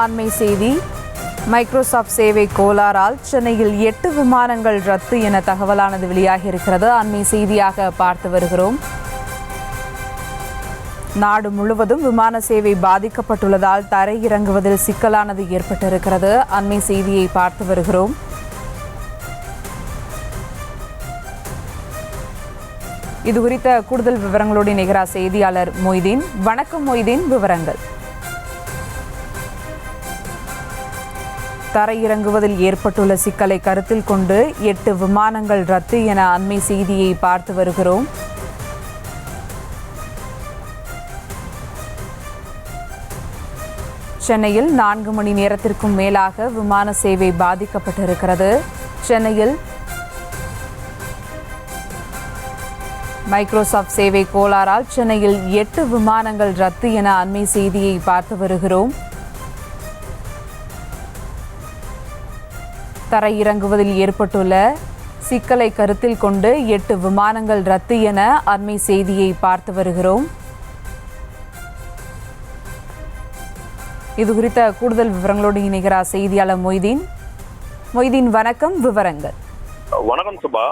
அண்மை செய்தி. மைக்ரோசாஃப்ட் சேவை கோளாறால் சென்னையில் 8 விமானங்கள் ரத்து என தகவலானது வெளியாகி இருக்கிறது. அண்மை செய்தியாக பார்த்து வருகிறோம். நாடு முழுவதும் விமான சேவை பாதிக்கப்பட்டுள்ளதால் தரையிறங்குவதில் சிக்கலானது ஏற்பட்டிருக்கிறது. அண்மை செய்தியை பார்த்து வருகிறோம். இது குறித்த கூடுதல் விவரங்களோடு இணைகிறார் செய்தியாளர் மொய்தீன். வணக்கம் மொய்தீன், விவரங்கள். தரையிறங்குவதில் ஏற்பட்டுள்ள சிக்கலை கருத்தில் கொண்டு 8 விமானங்கள் ரத்து என அண்மை செய்தியை பார்த்து வருகிறோம். சென்னையில் 4 மணி நேரத்திற்கும் மேலாக விமான சேவை பாதிக்கப்பட்டிருக்கிறது. சென்னையில் மைக்ரோசாஃப்ட் சேவை கோளாறால் சென்னையில் 8 விமானங்கள் ரத்து என அண்மை செய்தியை பார்த்து வருகிறோம். தரையிறங்குவதில் ஏற்பட்டுள்ள சிக்கலை கருத்தில் கொண்டு 8 விமானங்கள் ரத்து என அண்மை செய்தியை பார்த்து வருகிறோம். இது குறித்த கூடுதல் விவரங்களோடு இணைகிறார் செய்தியாளர் மொய்தீன். மொய்தீன், வணக்கம், விவரங்கள். வணக்கம் சுபா.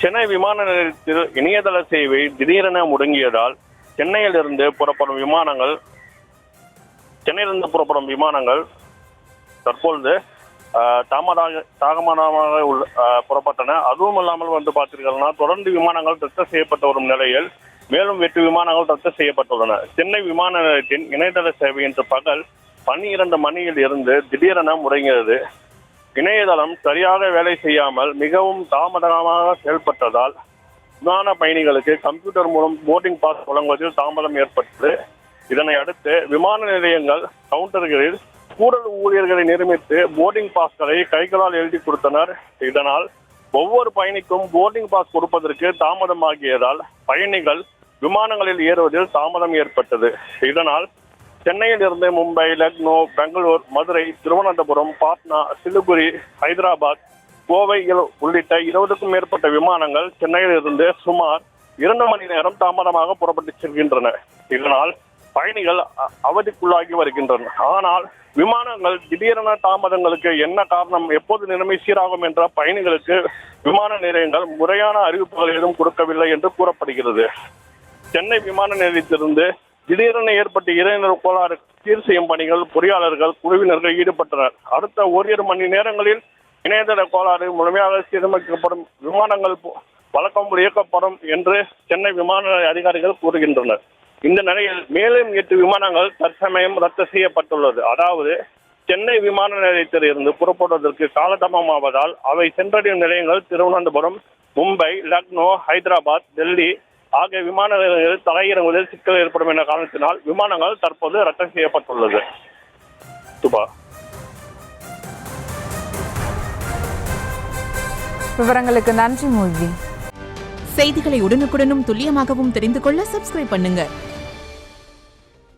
சென்னை விமான நிலையத்தில் இணையதள சேவை திடீரென முடங்கியதால் சென்னையிலிருந்து புறப்படும் விமானங்கள் தற்பொழுது தாமதமாக புறப்பட்டன. அதுவும் இல்லாமல் பார்த்தீர்கள்னா தொடர்ந்து விமானங்கள் ரத்து செய்யப்பட்டு வரும் நிலையில் மேலும் 8 விமானங்கள் ரத்து செய்யப்பட்டுள்ளன. சென்னை விமான நிலையத்தின் இணையதள சேவை இன்று பகல் 12 மணியில் இருந்து திடீரென முடங்கியது. இணையதளம் சரியாக வேலை செய்யாமல் மிகவும் தாமதமாக செயல்பட்டதால் விமான பயணிகளுக்கு கம்ப்யூட்டர் மூலம் போர்டிங் பாஸ் வழங்குவதில் தாமதம் ஏற்பட்டது. இதனை அடுத்து விமான நிலையங்கள் கவுண்டர்களில் கூடுதல் ஊழியர்களை நியமித்து போர்டிங் பாஸ்களை கைகளால் எழுதி கொடுத்தனர். இதனால் ஒவ்வொரு பயணிக்கும் போர்டிங் பாஸ் கொடுப்பதற்கு தாமதமாகியதால் பயணிகள் விமானங்களில் ஏறுவதில் தாமதம் ஏற்பட்டது. இதனால் சென்னையில் இருந்து மும்பை, லக்னோ, பெங்களூர், மதுரை, திருவனந்தபுரம், பாட்னா, சிலிகுரி, ஹைதராபாத், கோவை உள்ளிட்ட 20க்கும் மேற்பட்ட விமானங்கள் சென்னையில் இருந்து சுமார் 2 மணி நேரம் தாமதமாக புறப்பட்டு செல்கின்றன. இதனால் பயணிகள் அவதிக்குள்ளாகி வருகின்றனர். ஆனால் விமானங்கள் திடீரென தாமதங்களுக்கு என்ன காரணம், எப்போது நிலைமை சீராகும் என்ற பயணிகளுக்கு விமான நிலையங்கள் முறையான அறிவிப்புகள் ஏதும் கொடுக்கவில்லை என்று கூறப்படுகிறது. சென்னை விமான நிலையத்திலிருந்து திடீரென ஏற்பட்ட இறையினர் கோளாறு சீர் செய்யும் பணிகள் பொறியாளர்கள் குழுவினர்கள் ஈடுபட்டனர். அடுத்த ஓரிரு மணி நேரங்களில் இணையதள கோளாறு முழுமையாக சீரமைக்கப்படும், விமானங்கள் வழக்கம் இயக்கப்படும் என்று சென்னை விமான நிலைய அதிகாரிகள் கூறுகின்றனர். இந்த நிலையில் மேலும் 8 விமானங்கள் தற்சமயம் ரத்து செய்யப்பட்டுள்ளது. அதாவது சென்னை விமான நிலையத்தில் இருந்து புறப்படுவதற்கு காலதாமமாவதால் அவை சென்றடையும் நிலையங்கள் திருவனந்தபுரம், மும்பை, லக்னோ, ஹைதராபாத், டெல்லி ஆகிய விமான நிலையங்களில் தரையிறங்குவதில் சிக்கல் ஏற்படும் என்ற காரணத்தினால் விமானங்கள் தற்போது ரத்து செய்யப்பட்டுள்ளது. சுபா, விவரங்களுக்கு நன்றி மொய்தீன். செய்திகளை உடனுக்குடனும் துல்லியமாகவும் தெரிந்து கொள்ள சப்ஸ்கிரைப் பண்ணுங்க.